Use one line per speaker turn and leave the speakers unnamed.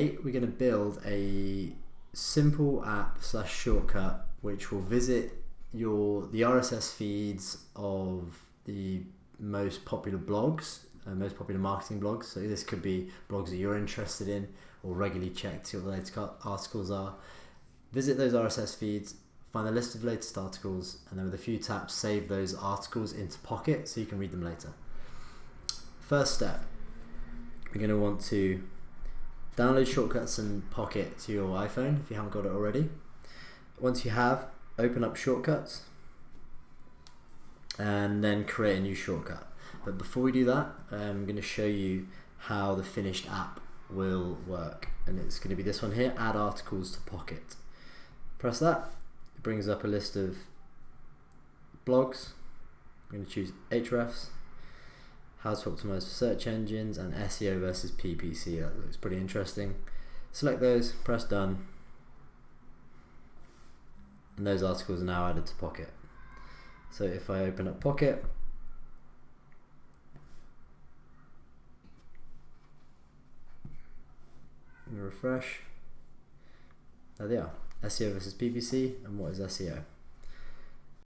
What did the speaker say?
today we're going to build a simple app / shortcut which will visit the RSS feeds of the most popular blogs, most popular marketing blogs. So this could be blogs that you're interested in or regularly check to see what the latest articles are. Visit those RSS feeds, find the list of latest articles, and then with a few taps save those articles into Pocket so you can read them later. First step, you're going to want to download Shortcuts and Pocket to your iPhone if you haven't got it already. Once you have, open up Shortcuts and then create a new shortcut. But before we do that, I'm going to show you how the finished app will work, and it's going to be this one here, add articles to Pocket. Press that, it brings up a list of blogs. I'm going to choose Ahrefs, how to optimize for search engines, and SEO versus PPC. That looks pretty interesting. Select those, press done, and those articles are now added to Pocket. So if I open up Pocket, and refresh, there they are, SEO versus PPC, and what is SEO?